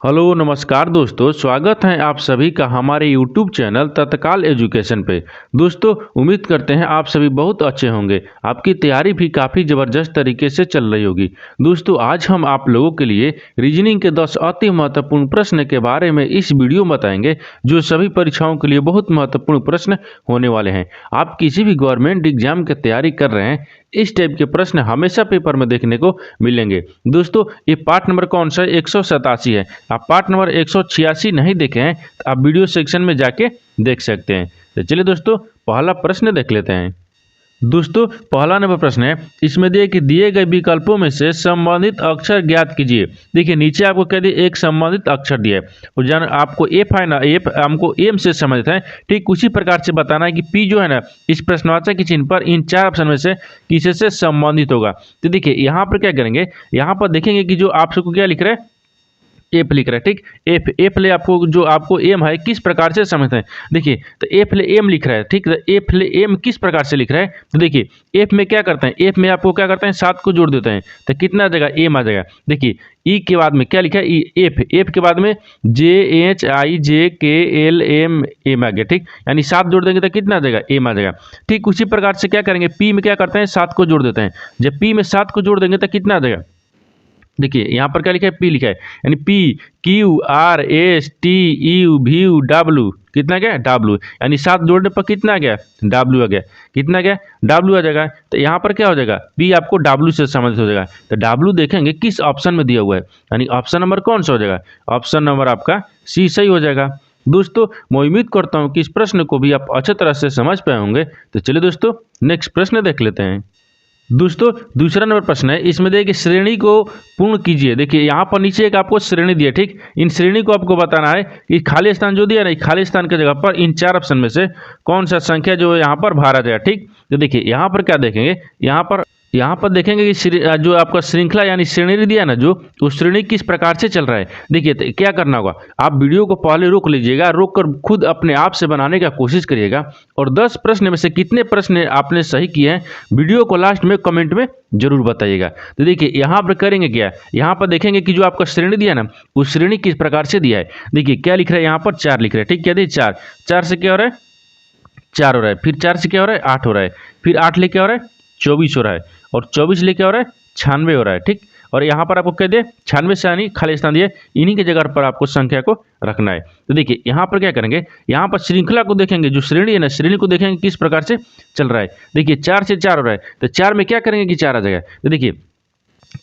Hello नमस्कार दोस्तों, स्वागत है आप सभी का हमारे YouTube चैनल तत्काल एजुकेशन पे। दोस्तों उम्मीद करते हैं आप सभी बहुत अच्छे होंगे। आपकी तैयारी भी काफ़ी ज़बरदस्त तरीके से चल रही होगी। दोस्तों आज हम आप लोगों के लिए रीजनिंग के 10 अति महत्वपूर्ण प्रश्न के बारे में इस वीडियो में बताएंगे, जो सभी परीक्षाओं के लिए बहुत महत्वपूर्ण प्रश्न होने वाले हैं। आप किसी भी गवर्नमेंट एग्जाम की तैयारी कर रहे हैं, इस टाइप के प्रश्न हमेशा पेपर में देखने को मिलेंगे। दोस्तों ये पार्ट नंबर कौन सा है? 187 है। आप पार्ट नंबर 186 नहीं देखे हैं तो आप वीडियो सेक्शन में जाके देख सकते हैं। तो चलिए दोस्तों पहला प्रश्न देख लेते हैं। दोस्तों पहला नंबर प्रश्न है, इसमें दिए गए विकल्पों में से संबंधित अक्षर ज्ञात कीजिए। देखिए नीचे आपको कह दिए एक संबंधित अक्षर दिया है और जान आपको एफ है ना, एफ हमको एम से संबंधित है। ठीक उसी प्रकार से बताना है कि पी जो है ना, इस प्रश्नवाचक के चिन्ह पर इन चार ऑप्शन में से किसी से संबंधित होगा। तो देखिए यहाँ पर क्या करेंगे, यहाँ पर देखेंगे कि जो आप सबको क्या लिख रहे हैं, एफ लिख रहा है। ठीक एफ एफ ले आपको जो आपको एम है किस प्रकार से समझते हैं। देखिए तो एफ ले एम लिख रहा है। ठीक एफ ले एम किस प्रकार से लिख रहा है, तो देखिए एफ में क्या करते हैं, एफ में आपको क्या करते हैं, 7 को जोड़ देते हैं तो कितना आ जाएगा, एम आ जाएगा। देखिए ई के बाद में क्या लिखा है, एफ एफ के बाद में JHIJKLM एम आ गया। ठीक यानी 7 जोड़ देंगे तो कितना आ जाएगा, एम आ जाएगा। ठीक उसी प्रकार से क्या करेंगे, पी में क्या करते हैं, 7 को जोड़ देते हैं। जब पी में 7 को जोड़ देंगे तो कितना आ जाएगा, देखिए यहाँ पर क्या लिखा है, पी लिखा है यानी PQRSTUV कितना गया, डब्ल्यू यानी 7 जोड़ने पर कितना आ गया, डब्ल्यू आ गया। कितना गया, डब्ल्यू आ जाएगा। तो यहाँ पर क्या हो जाएगा, पी आपको डब्ल्यू से संबंधित हो जाएगा। तो डब्ल्यू देखेंगे किस ऑप्शन में दिया हुआ है, यानी ऑप्शन नंबर कौन सा हो जाएगा, ऑप्शन नंबर आपका सी सही हो जाएगा। दोस्तों मैं उम्मीद करता हूँ कि इस प्रश्न को भी आप अच्छे तरह से समझ पाए होंगे। तो चलिए दोस्तों नेक्स्ट प्रश्न देख लेते हैं। दोस्तों दूसरा नंबर प्रश्न है, इसमें देखिए श्रेणी को पूर्ण कीजिए। देखिए यहाँ पर नीचे एक आपको श्रेणी दिया। ठीक इन श्रेणी को आपको बताना है कि खाली स्थान जो दिया ना, खाली स्थान की जगह पर इन चार ऑप्शन में से कौन सा संख्या जो है यहाँ पर भरा जाएगा। ठीक तो देखिए यहाँ पर क्या देखेंगे, यहाँ पर देखेंगे कि जो आपका श्रृंखला यानी श्रेणी दिया ना, जो उस श्रेणी किस प्रकार से चल रहा है। देखिए तो क्या करना होगा, आप वीडियो को पहले रोक लीजिएगा, रोक कर खुद अपने आप से बनाने का कोशिश करिएगा और 10 प्रश्न में से कितने प्रश्न आपने सही किए हैं वीडियो को लास्ट में कमेंट में जरूर बताइएगा। तो देखिए यहाँ पर करेंगे क्या, यहाँ पर देखेंगे कि जो आपका श्रेणी दिया ना, उस श्रेणी किस प्रकार से दिया है। देखिए क्या लिख रहा है, यहाँ पर 4 लिख रहा है। ठीक क्या दिए, 4 4 से क्या हो रहा है, 4 हो रहा है। फिर 4 से क्या हो रहा है, 8 हो रहा है। फिर 8 लेके हो रहा है, 24 हो रहा है। और 24 लेके हो रहा है, 96 हो रहा है। ठीक और यहाँ पर आपको कह दिए 96 से यानी खाली स्थान दिए, इन्हीं की जगह पर आपको संख्या को रखना है। तो देखिए यहाँ पर क्या करेंगे, यहाँ पर श्रृंखला को देखेंगे, जो श्रेणी है ना, श्रेणी को देखेंगे किस प्रकार से चल रहा है। देखिए 4 से 4 हो रहा है तो 4 में क्या करेंगे कि 4 आ जाएगा। तो देखिए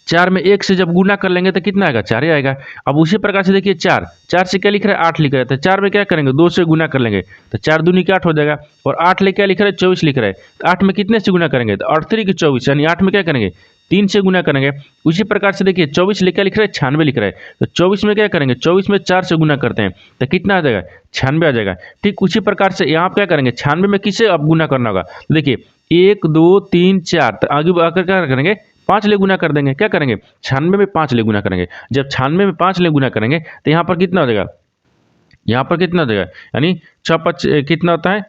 4 में 1 से जब गुना कर लेंगे तो कितना आएगा, 4 ही आएगा। अब उसी प्रकार से देखिए 4 4 से क्या लिख रहा है, 8 लिख रहा है। तो 4 में क्या करेंगे, 2 से गुना कर लेंगे तो 4 दूनी के 8 हो जाएगा। और 8 ले क्या लिख रहा है, 24 लिख रहा है। तो 8 में कितने से गुना करेंगे, तो 8 3 के 24 यानी 8 में क्या करेंगे, 3 से गुना करेंगे। उसी प्रकार से देखिए 24 ले क्या लिख रहा है, 96 लिख रहा है। तो 24 में क्या करेंगे, 24 में 4 से गुना करते हैं तो कितना आ जाएगा, 96 आ जाएगा। ठीक उसी प्रकार से यहाँ क्या करेंगे, 96 में किससे अब गुना करना होगा। तो देखिए 1 2 3 4 तो आगे आकर क्या करेंगे, 5 ले गुना कर देंगे। क्या करेंगे, 96 में 5 ले गुना करेंगे। जब 96 में 5 ले गुना करेंगे तो यहाँ पर कितना हो जाएगा, यहाँ पर कितना हो जाएगा, यानी 6 5 कितना होता है।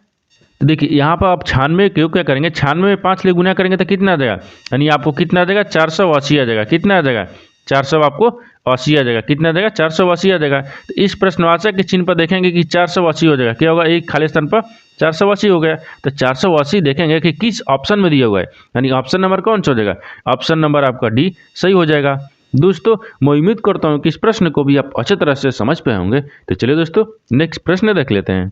तो देखिए यहाँ पर आप 96 क्यों क्या करेंगे, 96 में 5 ले गुना करेंगे तो कितना आ जाएगा, यानी आपको कितना आ जाएगा, 480 आ जाएगा। कितना आ जाएगा, 400 आपको 80 आ जाएगा। कितना आ जाएगा, 480 आ जाएगा। तो इस प्रश्नवाचक के चिन्ह पर देखेंगे कि 480 हो जाएगा। क्या होगा, एक खाली स्थान पर 480 हो गया। तो 480 देखेंगे कि किस ऑप्शन में दिया हुआ है, यानी ऑप्शन नंबर कौन सा हो जाएगा, ऑप्शन नंबर आपका डी सही हो जाएगा। दोस्तों मैं उम्मीद करता हूँ कि इस प्रश्न को भी आप अच्छे तरह से समझ पाए होंगे। तो चलिए दोस्तों नेक्स्ट प्रश्न देख लेते हैं।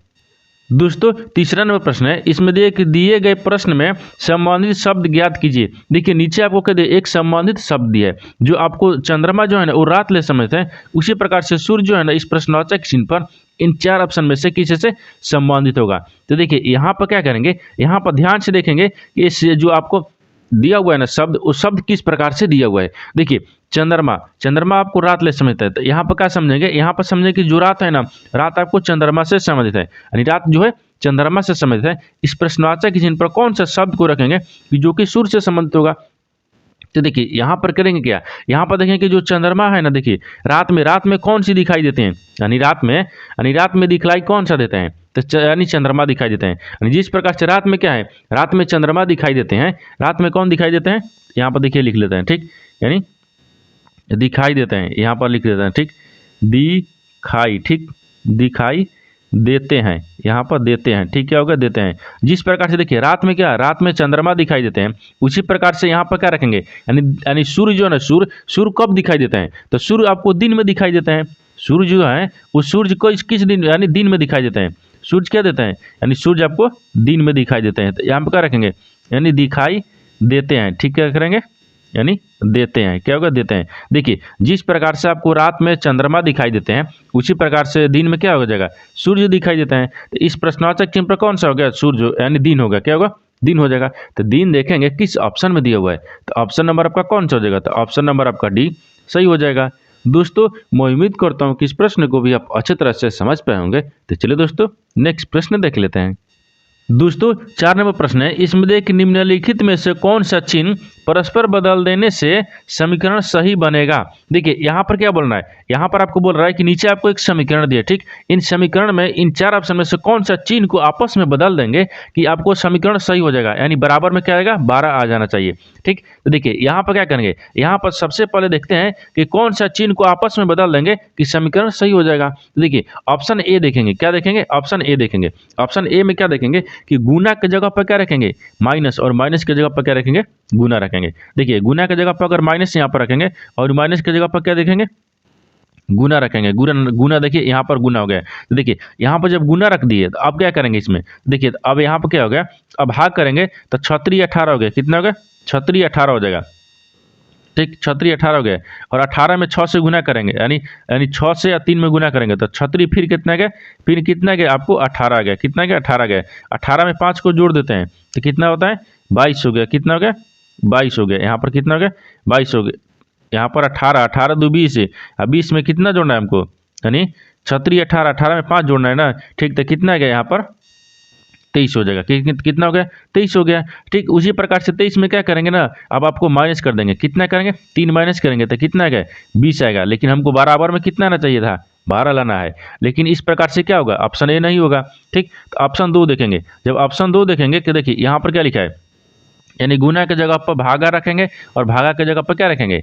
दोस्तों तीसरा नंबर प्रश्न है, इसमें दिए गए प्रश्न में संबंधित शब्द ज्ञात कीजिए। देखिए नीचे आपको कह दिए एक संबंधित शब्द दिया है, जो आपको चंद्रमा जो है ना वो रात ले समझते हैं, उसी प्रकार से सूर्य जो है ना इस प्रश्नवाचक चिन्ह पर इन चार ऑप्शन में से किसी से संबंधित होगा। तो देखिए यहाँ पर क्या करेंगे, यहाँ पर ध्यान से देखेंगे कि इस जो आपको दिया हुआ है ना शब्द, उस शब्द किस प्रकार से दिया हुआ है। देखिए चंद्रमा, चंद्रमा आपको रात ले समझता है तो यहाँ पर क्या समझेंगे, यहाँ पर समझेंगे कि जो रात है ना, रात आपको चंद्रमा से संबंधित है, यानी रात जो है चंद्रमा से संबंधित है। इस प्रश्नवाचक चिन्ह पर कौन सा शब्द को रखेंगे कि जो कि सूर्य से संबंधित होगा। तो देखिए यहाँ पर करेंगे क्या, यहाँ पर देखेंगे कि जो चंद्रमा है ना, देखिए रात में कौन सी दिखाई देते हैं, यानी रात में दिखलाई कौन सा देते हैं, तो यानी चंद्रमा दिखाई देते हैं। यानी जिस प्रकार से रात में क्या है, रात में चंद्रमा दिखाई देते हैं, रात में कौन दिखाई देते हैं, यहाँ पर देखिए लिख लेते हैं। ठीक यानी दिखाई देते हैं, यहाँ पर लिख देते हैं। ठीक दिखाई, ठीक, दिखाई देते हैं, यहाँ पर देते हैं, ठीक, क्या होगा, देते हैं। जिस प्रकार से देखिए रात में क्या, रात में चंद्रमा दिखाई देते हैं, उसी प्रकार से यहाँ पर क्या रखेंगे, यानी सूर्य जो है ना, सूर्य कब दिखाई देते हैं, तो सूर्य आपको दिन में दिखाई देते हैं। सूर्य जो है वो सूर्य को किस दिन, यानी दिन में दिखाई देते हैं। सूर्य क्या देते हैं, यानी सूर्य आपको दिन में दिखाई देते हैं, तो यहाँ पर क्या रखेंगे, यानी दिखाई देते हैं, ठीक, क्या करेंगे, यानी देते हैं, क्या होगा, देते हैं। देखिए जिस प्रकार से आपको रात में चंद्रमा दिखाई देते हैं, उसी प्रकार से दिन में क्या हो जाएगा, सूर्य दिखाई देते हैं। तो इस प्रश्नवाचक चिन्ह पर कौन सा हो गया, सूर्य, यानी दिन होगा, क्या होगा, दिन हो जाएगा। तो दिन देखेंगे किस ऑप्शन में दिया हुआ है, तो ऑप्शन नंबर आपका कौन सा हो जाएगा, तो ऑप्शन नंबर आपका डी सही हो जाएगा। दोस्तों मैं उम्मीद करता हूँ कि इस प्रश्न को भी आप अच्छे तरह से समझ पाए होंगे। तो चलिए दोस्तों नेक्स्ट प्रश्न देख लेते हैं। दोस्तों 4 नंबर प्रश्न है, इसमें देख निम्नलिखित में से कौन सा चिन्ह परस्पर बदल देने से समीकरण सही बनेगा। देखिए यहाँ पर क्या बोल रहा है, यहाँ पर आपको बोल रहा है कि नीचे आपको एक समीकरण दिया, ठीक, इन समीकरण में इन 4 ऑप्शन में से कौन सा चिन्ह को आपस में बदल देंगे कि आपको समीकरण सही हो जाएगा, यानी बराबर में क्या आएगा, 12 आ जाना चाहिए, ठीक। तो देखिए यहाँ पर क्या करेंगे, यहाँ पर सबसे पहले देखते हैं कि कौन सा चिन्ह को आपस में बदल देंगे कि समीकरण सही हो जाएगा। तो देखिए ऑप्शन ए देखेंगे, क्या देखेंगे, ऑप्शन ए देखेंगे। ऑप्शन ए में क्या देखेंगे कि गुना की जगह पर क्या रखेंगे, माइनस, और माइनस की जगह पर क्या रखेंगे, गुना रखेंगे। देखिए गुना की जगह पर अगर माइनस यहाँ पर रखेंगे और माइनस की जगह पर क्या देखेंगे, गुना रखेंगे। गुना देखिए यहाँ पर गुना हो गया। तो देखिए यहाँ पर जब गुना रख दिए तो अब क्या करेंगे इसमें, देखिए अब यहाँ पर क्या हो गया, अब भाग करेंगे तो 36 18 हो गया, कितना हो गया, 36 18 हो जाएगा, ठीक, 36 18 हो गया। और 18 में 6 से गुना करेंगे, यानी 6 से या 3 में गुना करेंगे तो 36 फिर कितना गया, फिर कितना गया आपको 18 आ गया, कितना गया 18 गया। 18 में 5 को जोड़ देते हैं तो कितना होता है 22 हो गया, कितना हो गया 22 हो गया। यहाँ पर कितना हो गया 22 हो गया। यहाँ पर 18 18 2 20 है, अब 20 में कितना जोड़ना है हमको, यानी 36 18 18 में 5 जोड़ना है ना, ठीक, तो कितना गया यहाँ पर 23 हो जाएगा। कितना हो गया 23 हो गया, ठीक। उसी प्रकार से 23 में क्या करेंगे ना, अब आपको माइनस कर देंगे, कितना करेंगे 3 माइनस करेंगे तो कितना आएगा 20 आएगा। लेकिन हमको बराबर में कितना आना चाहिए था, 12 लाना है, लेकिन इस प्रकार से क्या होगा, ऑप्शन ए नहीं होगा, ठीक। तो ऑप्शन 2 देखेंगे, जब ऑप्शन 2 देखेंगे कि देखिए यहाँ पर क्या लिखा है, यानी गुना की जगह पर भागा रखेंगे और भागा की जगह पर क्या रखेंगे,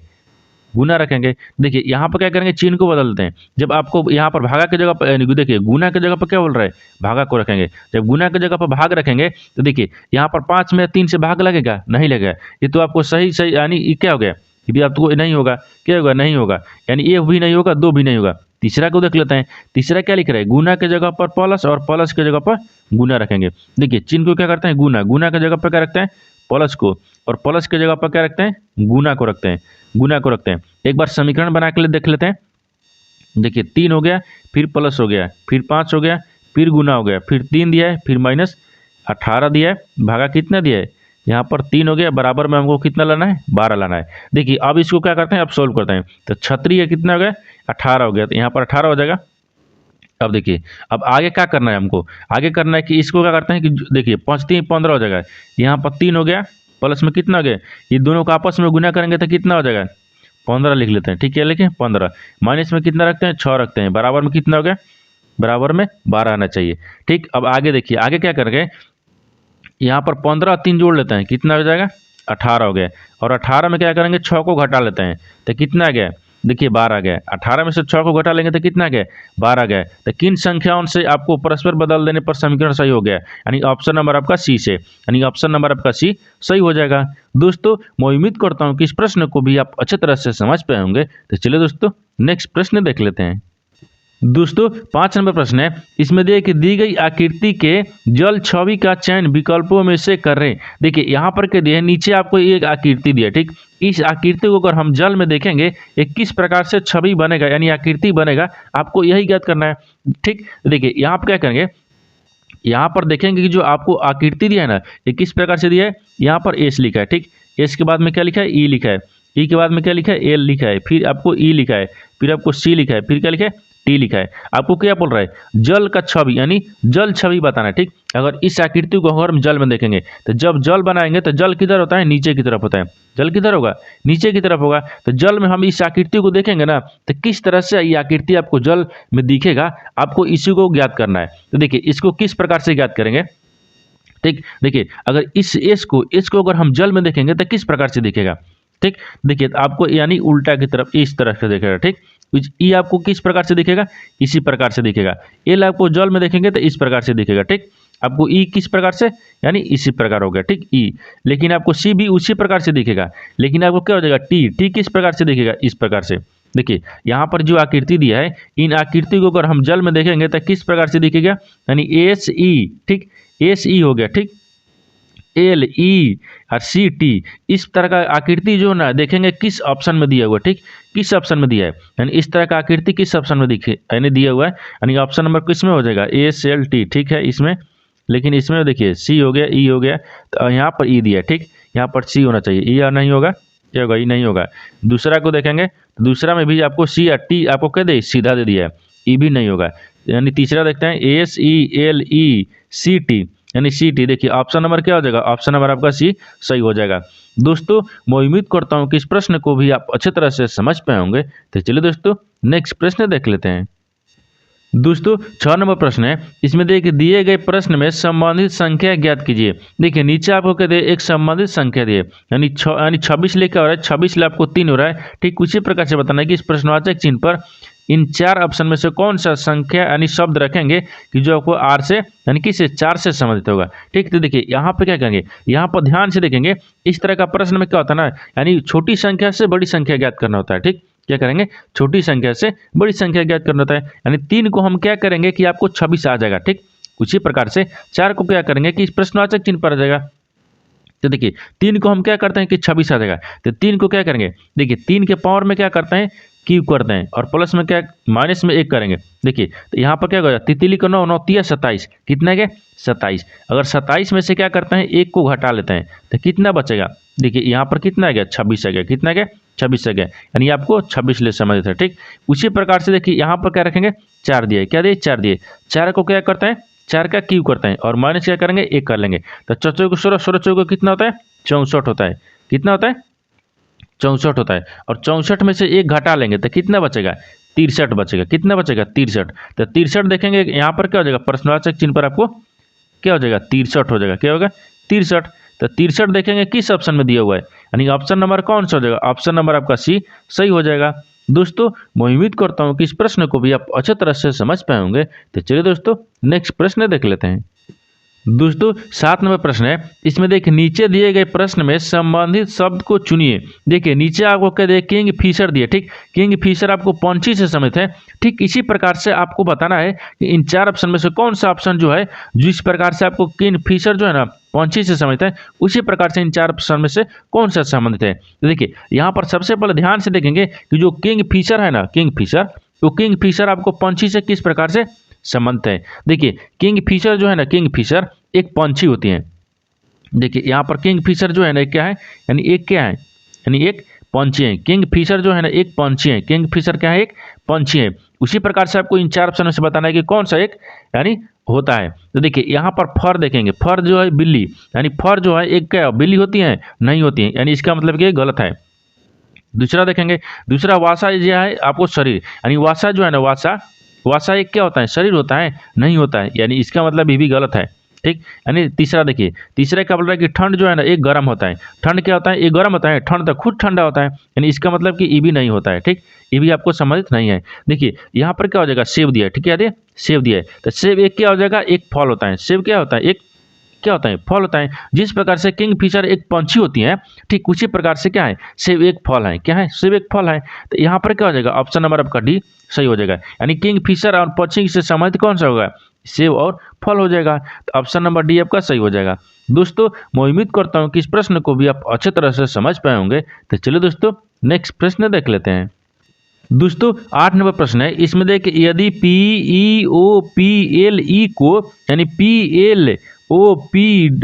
गुना रखेंगे। देखिए यहाँ पर क्या करेंगे, चिन्ह को बदलते हैं। जब आपको यहाँ पर भागा की जगह पर, देखिए गुना की जगह पर क्या बोल रहा है, भागा को रखेंगे। जब गुना की जगह पर भाग रखेंगे तो देखिए यहाँ पर 5 में 3 से भाग लगेगा, नहीं लगेगा। ये तो आपको सही सही, यानी ये क्या हो गया, ये भी आपको नहीं होगा, क्या होगा, नहीं होगा, यानी ए भी नहीं होगा, 2 भी नहीं होगा। तीसरा को देख लेते हैं। तीसरा क्या लिख रहा है, गुना की जगह पर प्लस और प्लस की जगह पर गुना रखेंगे। देखिए चिन्ह को क्या करते हैं, गुना, गुना की जगह पर क्या रखते हैं, प्लस को, और प्लस की जगह पर क्या रखते हैं, गुना को रखते हैं, गुना को रखते हैं। एक बार समीकरण बना के देख लेते हैं। देखिए 3 हो गया, फिर प्लस हो गया, फिर 5 हो गया, फिर गुना हो गया, फिर 3 दिया है, फिर माइनस 18 दिया है, भागा कितना दिया है, यहाँ पर 3 हो गया, बराबर में हमको कितना लाना है, 12 लाना है। देखिए अब इसको क्या करते हैं, अब सोल्व करते हैं। तो 36 है, कितना हो गया 18 हो गया, तो यहाँ पर 18 हो जाएगा। अब देखिए अब आगे क्या करना है हमको, आगे करना है कि इसको क्या करते हैं कि देखिए 5 3 15 हो जाएगा। यहाँ पर 3 हो गया, प्लस में कितना हो गया, ये दोनों को आपस में गुना करेंगे तो कितना हो जाएगा 15 लिख लेते हैं, ठीक है, लिखें 15। माइनस में कितना रखते हैं, 6 रखते हैं, बराबर में कितना हो गया, बराबर में 12 आना चाहिए, ठीक। अब आगे देखिए, आगे क्या करेंगे, यहाँ पर 15 3 जोड़ लेते हैं, कितना हो जाएगा 18 हो गया। और 18 में क्या करेंगे, 6 को घटा लेते हैं तो कितना आ गया, देखिए 12 आ गया। 18 में से 6 को घटा लेंगे तो कितना आ गया, 12 आ गया। तो किन संख्याओं से आपको परस्पर बदल देने पर समीकरण सही हो गया, यानी ऑप्शन नंबर आपका सी से, यानी ऑप्शन नंबर आपका सी सही हो जाएगा। दोस्तों मैं उम्मीद करता हूँ कि इस प्रश्न को भी आप अच्छे तरह से समझ पाए होंगे। तो चलिए दोस्तों नेक्स्ट प्रश्न देख लेते हैं। दोस्तों 5 नंबर प्रश्न है, इसमें देखिए दी गई आकृति के जल छवि का चयन विकल्पों में से करें। देखिए यहाँ पर के दिए, नीचे आपको एक आकृति दिया, ठीक। इस आकृति को अगर हम जल में देखेंगे ये किस प्रकार से छवि बनेगा, यानी आकृति बनेगा, आपको यही ज्ञात करना है, ठीक। देखिए यहाँ पर क्या करेंगे, यहाँ पर देखेंगे कि जो आपको आकृति दिया है ना, ये किस प्रकार से दिया है, यहाँ पर एस लिखा है, ठीक। एस के बाद में क्या लिखा है, ई लिखा है, ई के बाद में क्या लिखा है, एल लिखा है, फिर आपको ई लिखा है, फिर आपको सी लिखा है, फिर क्या लिखा है, टी लिखा है। आपको क्या बोल रहा है, जल का छवि, यानी जल छवि बताना है, ठीक। अगर इस आकृति को अगर हम जल में देखेंगे तो जब जल बनाएंगे तो जल किधर होता है, नीचे की तरफ होता है। जल किधर होगा, नीचे की तरफ होगा। तो जल में हम इस आकृति को देखेंगे ना, तो किस तरह से ये आकृति आपको जल में दिखेगा, आपको इसी को ज्ञात करना है। तो देखिए इसको किस प्रकार से ज्ञात करेंगे, ठीक। देखिए अगर इस एस को अगर हम जल में देखेंगे तो किस प्रकार से दिखेगा, ठीक। देखिए आपको यानी उल्टा की तरफ, इस तरह से देखेगा, ठीक। ई आपको किस प्रकार से दिखेगा, इसी प्रकार से दिखेगा। एल आपको जल में देखेंगे तो इस प्रकार से दिखेगा, ठीक। आपको ई किस प्रकार से, यानी इसी प्रकार हो गया, ठीक, ई। लेकिन आपको सी भी उसी प्रकार से दिखेगा, लेकिन आपको क्या हो जाएगा, टी, टी किस प्रकार से दिखेगा, इस प्रकार से। देखिए यहाँ पर जो आकृति दिया है, इन आकृति को अगर हम जल में देखेंगे तो किस प्रकार से दिखेगा, यानी एस ई, ठीक, एस ई हो गया, ठीक, एल ई और सी टी, इस तरह का आकृति जो ना देखेंगे किस ऑप्शन में दिया हुआ है, ठीक, किस ऑप्शन में दिया है, यानी इस तरह का आकृति किस ऑप्शन में दिखे, यानी दिया हुआ है, यानी ऑप्शन नंबर किस में हो जाएगा, एस एल टी, ठीक है इसमें। लेकिन इसमें देखिए सी हो गया, ई हो गया, तो यहाँ पर ई दिया है, ठीक, यहाँ पर सी होना चाहिए, ई नहीं होगा, क्या होगा, ई नहीं होगा। दूसरा को देखेंगे तो दूसरा में भी आपको सी या टी आपको कह दे सीधा दे दिया है, ई भी नहीं होगा। यानी तीसरा देखते हैं, S E L E C T, यानी सी टी। देखिए ऑप्शन नंबर क्या हो जाएगा, ऑप्शन नंबर आपका सी सही हो जाएगा। दोस्तों मैं उम्मीद करता हूँ कि इस प्रश्न को भी आप अच्छी तरह से समझ पाए होंगे। तो चलिए दोस्तों नेक्स्ट प्रश्न देख लेते हैं। दोस्तों 6 नंबर प्रश्न है, इसमें देखिए दिए गए प्रश्न में संबंधित संख्या ज्ञात कीजिए। देखिए नीचे आपको कहते हैं एक संबंधित संख्या दिए, यानी 26 लेकर हो रहा है, 26 ले आपको 3 हो रहा है, ठीक। उसी प्रकार से बताना है कि इस प्रश्नवाचक चिन्ह पर इन 4 ऑप्शन में से कौन सा संख्या यानी शब्द रखेंगे कि जो आपको आर से यानी किससे 4 से संबंधित होगा, ठीक। तो देखिए यहाँ पे क्या करेंगे, यहाँ पर ध्यान से देखेंगे, इस तरह का प्रश्न में क्या होता है ना, यानी छोटी संख्या से बड़ी संख्या ज्ञात करना होता है, ठीक। क्या करेंगे, छोटी संख्या से बड़ी संख्या ज्ञात करना होता है, यानी 3 को हम क्या करेंगे कि आपको 26 आ जाएगा, ठीक। उसी प्रकार से 4 को क्या करेंगे कि इस प्रश्नवाचक चिन्ह पर आ जाएगा। तो देखिए 3 को हम क्या करते हैं कि 26 आ जाएगा, तो 3 को क्या करेंगे, देखिए 3 के पावर में क्या करते हैं, क्यूब करते हैं, और प्लस में क्या माइनस में 1 करेंगे। देखिए तो यहाँ पर क्या होगा, तितली का 9 9 तिया 27, कितना है 27। अगर 27 में से क्या करते हैं 1 को घटा लेते हैं तो कितना बचेगा, देखिए यहाँ पर कितना आ गया, 26 आ गया, कितना आ गया, 26 आ गया, यानी आपको 26 ले समझ है, ठीक। उसी प्रकार से देखिए यहाँ पर क्या रखेंगे, 4 दिए, क्या दिए, 4 दिए, 4 को क्या करते हैं, 4 का क्यूब करते हैं और माइनस क्या करेंगे 1 कर लेंगे, तो 4 को 16, 16 को कितना होता है 64 होता है, कितना होता है 64 होता है। और 64 में से 1 घटा लेंगे तो कितना बचेगा, 63 बचेगा, कितना बचेगा 63। तो 63 देखेंगे यहाँ पर क्या हो जाएगा, प्रश्नवाचक चिन्ह पर आपको क्या हो जाएगा, 63 हो जाएगा, क्या होगा 63। तो 63 देखेंगे किस ऑप्शन में दिया हुआ है, यानी ऑप्शन नंबर कौन सा हो जाएगा, ऑप्शन नंबर आपका सी सही हो जाएगा। दोस्तों मैं उम्मीद करता हूँ कि इस प्रश्न को भी आप अच्छे तरह से समझ पाए होंगे। तो चलिए दोस्तों नेक्स्ट प्रश्न देख लेते हैं। दोस्तों 7 नंबर प्रश्न है, इसमें देखिए नीचे दिए गए प्रश्न में संबंधित शब्द को चुनिए। देखिए नीचे आपको कह दे किंग फिशर दिए, ठीक, किंग फिशर आपको पंछी से संबंधित है, ठीक। इसी प्रकार से आपको बताना है कि इन 4 ऑप्शन में से कौन सा ऑप्शन जो है, जिस प्रकार से आपको किंग फिशर जो है ना पंछी से संबंधित है, उसी प्रकार से इन 4 ऑप्शन में से कौन सा संबंधित है। तो देखिए यहाँ पर सबसे पहले ध्यान से देखेंगे कि जो किंग फिशर है ना, किंग फिशर, तो किंग फिशर आपको पंछी से किस प्रकार से संबंधित है। देखिए किंग फिशर जो है ना, किंग फिशर एक पंछी होती है। देखिए यहाँ पर किंग फिशर जो है ना क्या है, यानी एक क्या है, यानी एक पंछी है। किंग फिशर जो है ना एक पंछी है, किंग फिशर क्या है, एक पंछी है। उसी प्रकार से आपको इन 4 ऑप्शन में से बताना है कि कौन सा एक यानी होता है। तो देखिए यहाँ पर फर देखेंगे, फर जो है बिल्ली, यानी फर जो है एक क्या बिल्ली होती है, नहीं होती है, यानी इसका मतलब कि गलत है। दूसरा देखेंगे, दूसरा वासा जो है आपको शरीर, यानी वासा जो है ना, वासा वासा एक क्या होता है, शरीर होता है, नहीं होता है, यानी इसका मतलब ये भी गलत है, ठीक। यानी तीसरा देखिए, तीसरा क्या बोल रहा है कि ठंड जो है ना एक गर्म होता है, ठंड क्या होता है, एक गर्म होता है, ठंड तो खुद ठंडा होता है, यानी इसका मतलब कि ये भी नहीं होता है, ठीक, ये भी आपको संबंधित नहीं है। देखिए यहाँ पर क्या हो जाएगा, सेब दिया है, ठीक है, सेब दिया है, तो सेब एक क्या हो जाएगा, एक फल होता है। सेब क्या होता है, एक क्या होता है, फल होता है। जिस प्रकार से किंग फिशर एक पंछी होती है, ठीक उसी प्रकार से क्या है, सेब एक फल है, क्या है, सेब एक फल है। तो यहाँ पर क्या हो जाएगा, ऑप्शन नंबर आपका डी सही हो जाएगा, यानी किंग फिशर और पंछी से संबंधित कौन सा होगा, सेब और फल हो जाएगा। तो ऑप्शन नंबर डी आपका सही हो जाएगा। दोस्तों मैं उम्मीद करता हूँ कि इस प्रश्न को भी आप अच्छे तरह से समझ पाए होंगे। तो चलिए दोस्तों नेक्स्ट प्रश्न देख लेते हैं। दोस्तों 8 नंबर प्रश्न है, इसमें देखिए यदि PEOPLE को यानी PLOPOOEE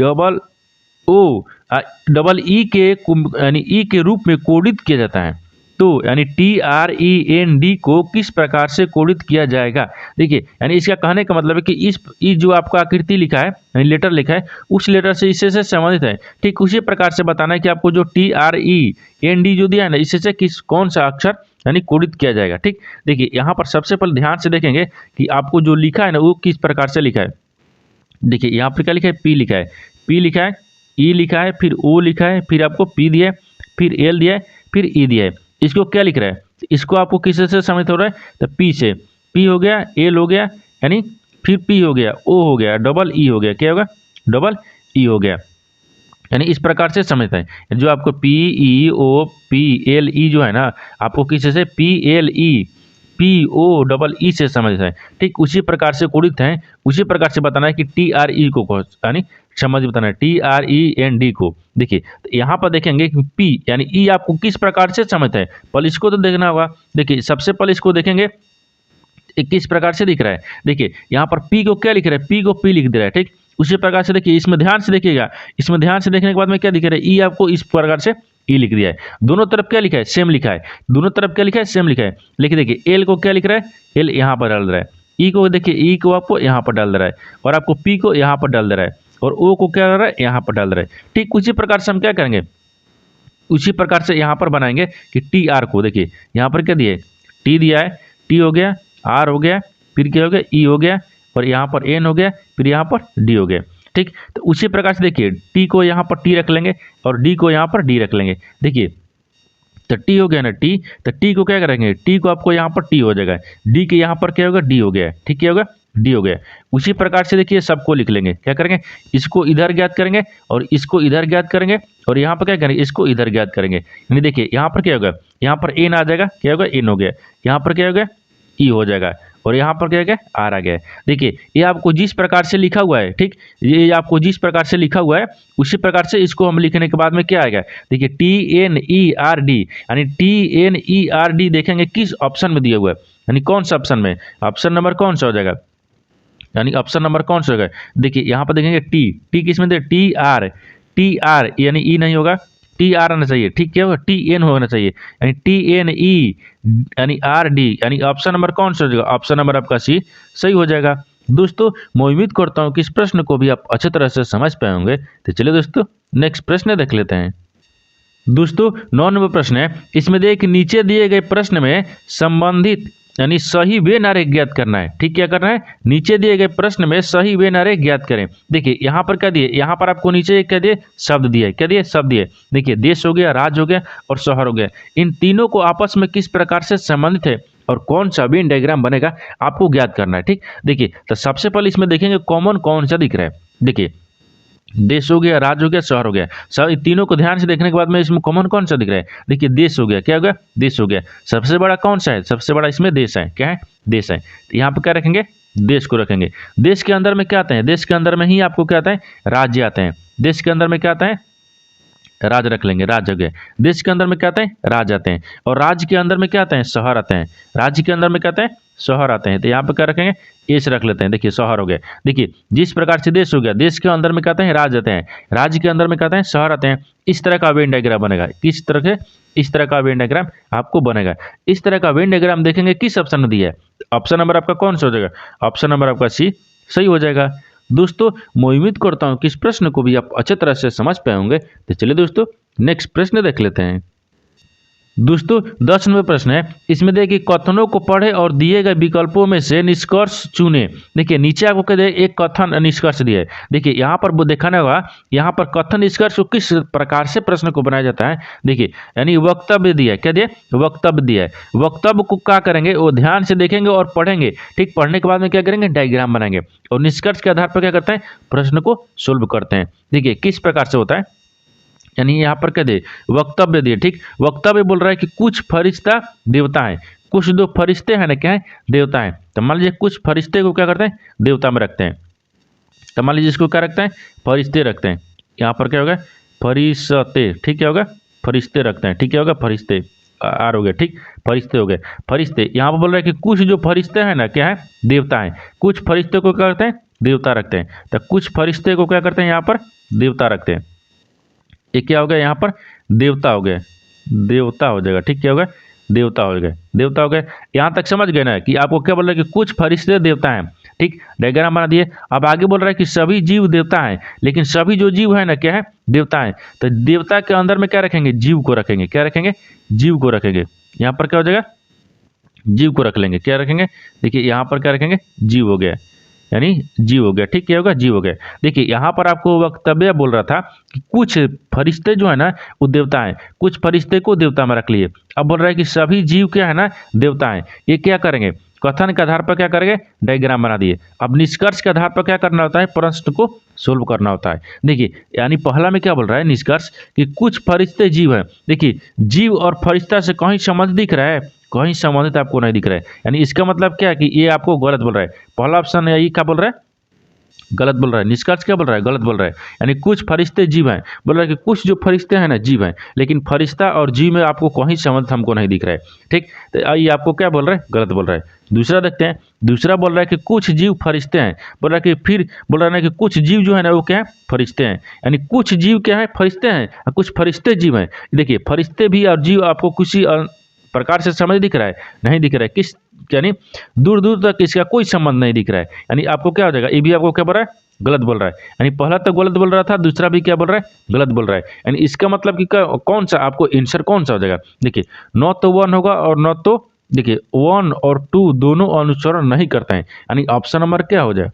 के यानी ई के रूप में कोडित किया जाता है, तो यानी TREND को किस प्रकार से कोडित किया जाएगा। देखिए यानी इसका कहने का मतलब है कि इस जो आपका आकृति लिखा है यानी लेटर लिखा है, उस लेटर से इससे संबंधित है, ठीक उसी प्रकार से बताना है कि आपको जो TREND जो दिया है ना, इससे से किस कौन सा अक्षर यानी कोडित किया जाएगा, ठीक। देखिए यहाँ पर सबसे पहले ध्यान से देखेंगे कि आपको जो लिखा है ना वो किस प्रकार से लिखा है। देखिए यहाँ पर क्या लिखा है, P लिखा है, P लिखा है, E लिखा है, फिर O लिखा है, फिर आपको P दिया है, फिर L दिया है, फिर E दिया है। इसको क्या लिख रहा है, तो इसको आपको किससे से सम्मिलित हो रहा है, तो पी से। पी हो गया, एल हो गया, यानी फिर पी हो गया, ओ हो गया, डबल ई हो गया, क्या होगा, डबल ई हो गया, यानी इस प्रकार से सम्मिलित है। जो आपको P E O P L E जो है ना, आपको किससे से P L E P O double E से समझ है, ठीक उसी प्रकार से कुड़ित है। उसी प्रकार से बताना है कि टी आर ई को यानी समझ बताना है, T R E N D को। देखिए तो यहाँ पर देखेंगे कि पी यानी ई आपको किस प्रकार से समझ है, पहले इसको तो देखना होगा। देखिए सबसे पहले इसको देखेंगे किस प्रकार से दिख रहा है। देखिए यहाँ पर पी को क्या लिख रहा है, पी को पी लिख दे रहा है, ठीक उसी प्रकार से देखिए इसमें ध्यान से देखिएगा, इसमें ध्यान से देखने के बाद में क्या दिख रहा है, ई आपको इस प्रकार से ई लिख दिया है। दोनों तरफ क्या लिखा है, सेम लिखा है, दोनों तरफ क्या लिखा है, सेम लिखा है। लेकिन देखिए एल को क्या लिख रहा है, एल यहाँ पर डाल रहा है, ई को देखिए ई को आपको यहाँ पर डाल दे रहा है, और आपको पी को यहाँ पर डाल दे रहा है, और ओ को क्या कर रहा है, यहाँ पर डाल रहा है। ठीक उसी प्रकार से हम क्या करेंगे, उसी प्रकार से यहाँ पर बनाएंगे कि टी आर को। देखिए यहाँ पर क्या दिया है, टी दिया है, टी हो गया, आर हो गया, फिर क्या हो गया, ई हो गया, और यहाँ पर एन हो गया, फिर यहाँ पर डी हो गया। ठीक तो उसी प्रकार से देखिए टी को यहाँ पर टी रख लेंगे और डी को यहाँ पर डी रख लेंगे। देखिए तो टी हो गया ना टी, तो टी को क्या करेंगे, टी को आपको यहाँ पर टी हो जाएगा, डी के यहाँ पर क्या होगा, डी हो गया, ठीक क्या होगा, डी हो गया। उसी प्रकार से देखिए सबको लिख लेंगे, क्या करेंगे, इसको इधर ज्ञात करेंगे और इसको इधर ज्ञात करेंगे, और यहाँ पर क्या करेंगे, इसको इधर ज्ञात करेंगे। यानी देखिए यहाँ पर क्या होगा, यहाँ पर एन आ जाएगा, क्या होगा, एन हो गया, यहाँ पर क्या होगा, ई हो जाएगा, और यहाँ पर क्या हो गया, आर आ गया। देखिए ये आपको जिस प्रकार से लिखा हुआ है, ठीक ये आपको जिस प्रकार से लिखा हुआ है उसी प्रकार से इसको हम लिखने के बाद में क्या आएगा, देखिए T N E R D, यानी T N E R D देखेंगे किस ऑप्शन में दिया हुआ है, यानी कौन सा ऑप्शन में, ऑप्शन नंबर कौन सा हो जाएगा, यानी ऑप्शन नंबर कौन सा होगा। देखिए यहाँ पर देखेंगे टी, टी किस में दे, टी आर यानी ई नहीं होगा, टी आर आना चाहिए, ठीक क्या होगा, टी एन होना चाहिए, यानी टी एन ई यानी आर डी, यानी ऑप्शन नंबर कौन सा हो जाएगा, ऑप्शन नंबर आपका सी सही हो जाएगा। दोस्तों मैं उम्मीद करता हूँ कि इस प्रश्न को भी आप अच्छे तरह से समझ पाए होंगे। तो चलिए दोस्तों नेक्स्ट प्रश्न देख लेते हैं। दोस्तों 9 नंबर प्रश्न है, इसमें देख नीचे दिए गए प्रश्न में संबंधित यानी सही वे नारे ज्ञात करना है। ठीक क्या करना है, नीचे दिए गए प्रश्न में सही वे नारे ज्ञात करें। देखिए यहाँ पर क्या दिए, यहाँ पर आपको नीचे क्या दिए, शब्द दिए, क्या दिए, शब्द दिए। देखिए देश हो गया, राज्य हो गया और शहर हो गया, इन तीनों को आपस में किस प्रकार से संबंधित है और कौन सा वेन डायग्राम बनेगा आपको ज्ञात करना है। ठीक देखिए तो सबसे पहले इसमें देखेंगे कॉमन कौन सा दिख रहा है। देखिए देश हो गया, राज्य हो गया, शहर हो गया, सब तीनों को ध्यान से देखने के बाद में इसमें कॉमन कौन सा दिख रहा है। देखिए देश हो गया, क्या हो गया, देश हो गया। सबसे बड़ा कौन सा है, सबसे बड़ा इसमें देश है, क्या है, देश है। तो यहाँ पर क्या रखेंगे, देश को रखेंगे। देश के अंदर में क्या आता है, देश के अंदर में ही आपको क्या आता है, राज्य आते हैं। देश के अंदर में क्या आता है, राज्य रख लेंगे, राज्य हो गया। देश के अंदर में क्या आते हैं, राज्य आते हैं, और राज्य के अंदर में क्या आते हैं, शहर आते हैं। राज्य के अंदर में क्या आते हैं, शहर आते हैं। तो यहाँ पे क्या रखेंगे, एस रख लेते हैं। देखिए शहर हो गया। देखिए जिस प्रकार से देश हो गया, देश के अंदर में क्या आते हैं, राज्य आते हैं, राज्य के अंदर में क्या आते हैं, शहर आते हैं। इस तरह का वेन डायग्राम बनेगा। किस तरह के, इस तरह का वेन डायग्राम आपको बनेगा। इस तरह का वेन डायग्राम देखेंगे किस ऑप्शन में दिया है, ऑप्शन नंबर आपका कौन सा हो जाएगा, ऑप्शन नंबर आपका सी सही हो जाएगा। दोस्तों मैं उम्मीद करता हूँ कि इस प्रश्न को भी आप अच्छे तरह से समझ पाए होंगे। तो चलिए दोस्तों नेक्स्ट प्रश्न देख लेते हैं। दोस्तों 10 नंबर प्रश्न है, इसमें देखिए कथनों को पढ़े और दिए गए विकल्पों में से निष्कर्ष चुने। देखिए नीचे आपको कह दे एक कथन निष्कर्ष दिया है। देखिए यहाँ पर वो दिखाना होगा, यहाँ पर कथन निष्कर्ष को किस प्रकार से प्रश्न को बनाया जाता है। देखिए यानी वक्तव्य दिया है, क्या दिया, वक्तव्य दिया है। वक्तव्य को क्या करेंगे, वो ध्यान से देखेंगे और पढ़ेंगे। ठीक पढ़ने के बाद में क्या करेंगे, डायग्राम बनाएंगे और निष्कर्ष के आधार पर क्या करते हैं, प्रश्न को सोल्व करते हैं। देखिए किस प्रकार से होता है, यानी यहाँ पर क्या दे, वक्तव्य दिए। ठीक वक्तव्य बोल रहा है कि कुछ फरिश्ता देवता है, कुछ दो फरिश्ते हैं ना, क्या है, देवता है। तो मान लीजिए कुछ फरिश्ते को क्या करते हैं, देवता में रखते हैं। तो मान लीजिए इसको क्या रखते हैं, फरिश्ते रखते हैं। यहाँ पर क्या होगा, फरिश्ते, ठीक क्या होगा, फरिश्ते रखते हैं। ठीक क्या होगा, फरिश्ते, आर हो गया। ठीक फरिश्ते हो गए, फरिश्ते। यहाँ पर बोल रहा है कि कुछ जो फरिश्ते हैं ना, क्या है, देवता है। कुछ फरिश्ते को क्या करते हैं, देवता रखते हैं। तो कुछ फरिश्ते को क्या करते हैं, यहाँ पर देवता रखते हैं। ये क्या हो गया, यहाँ पर देवता हो गया, देवता हो जाएगा। ठीक क्या होगा, देवता हो गया, देवता हो गया। यहाँ तक समझ गए ना कि आपको क्या बोल रहा है कि कुछ फरिश्ते देवता हैं। ठीक डायग्राम बना दिए। अब आगे बोल रहा है कि सभी जीव देवता हैं, लेकिन सभी जो जीव है ना, क्या है, देवता है। तो देवता के अंदर में क्या रखेंगे, जीव को रखेंगे। क्या रखेंगे, जीव को रखेंगे। यहाँ पर क्या हो जाएगा, जीव को रख लेंगे। क्या रखेंगे, देखिए यहाँ पर क्या रखेंगे, जीव हो गया। यानी जीव हो गया। ठीक, क्या होगा? जीव हो गया। देखिए यहाँ पर आपको वक्तव्य बोल रहा था कि कुछ फरिश्ते जो है ना वो देवता हैं, कुछ फरिश्ते को देवता में रख लिए। अब बोल रहा है कि सभी जीव क्या है ना देवता हैं। ये क्या करेंगे? कथन के आधार पर क्या करेंगे? डायग्राम बना दिए। अब निष्कर्ष के आधार पर क्या करना होता है? प्रश्न को सोल्व करना होता है। देखिए यानी पहला में क्या बोल रहा है निष्कर्ष कि कुछ फरिश्ते जीव हैं। देखिए जीव और फरिश्ता से कहीं संबंध दिख रहा है? कहीं संबंधित आपको नहीं दिख रहा है। यानी इसका मतलब क्या है कि ये आपको गलत बोल रहा है। पहला ऑप्शन है ये क्या बोल रहा है? गलत बोल रहा है। निष्कर्ष क्या बोल रहा है? गलत बोल रहा है। यानी कुछ फरिश्ते जीव हैं, बोल रहा है कि कुछ जो फरिश्ते हैं ना जीव हैं, लेकिन फरिश्ता और जीव में आपको कहीं संबंध हमको नहीं दिख रहा है। ठीक, तो ये आपको क्या बोल रहा है? गलत बोल रहा है। दूसरा देखते हैं। दूसरा बोल रहा है कि कुछ जीव फरिश्ते हैं, बोल रहा है कि फिर बोल रहा है ना कि कुछ जीव जो है ना वो क्या है? फरिश्ते हैं। यानी कुछ जीव क्या है? फरिश्ते हैं और कुछ फरिश्ते जीव हैं। देखिए फरिश्ते भी और जीव आपको किसी प्रकार से समझ दिख रहा है? नहीं दिख रहा है। किस यानी दूर दूर तक इसका कोई संबंध नहीं दिख रहा है। यानी आपको क्या हो जाएगा? ये भी आपको क्या बोल रहा है? गलत बोल रहा है। यानी पहला तो गलत बोल रहा था, दूसरा भी क्या बोल रहा है? गलत बोल रहा है। यानी इसका मतलब कि कौन सा आपको आंसर कौन सा हो जाएगा? देखिए न तो 1 होगा और न तो देखिए 1 और 2 दोनों अनुसरण नहीं करते हैं। यानी ऑप्शन नंबर क्या हो जाए?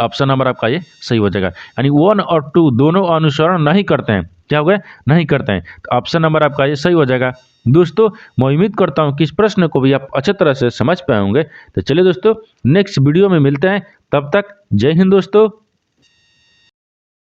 ऑप्शन नंबर आपका ये सही हो जाएगा। यानी 1 और 2 दोनों अनुसरण नहीं करते हैं। क्या हो गया? नहीं करते हैं। तो ऑप्शन नंबर आपका ये सही हो जाएगा। दोस्तों मैं उम्मीद करता हूँ कि इस प्रश्न को भी आप अच्छे तरह से समझ पाए होंगे। तो चलिए दोस्तों नेक्स्ट वीडियो में मिलते हैं। तब तक जय हिंद दोस्तों।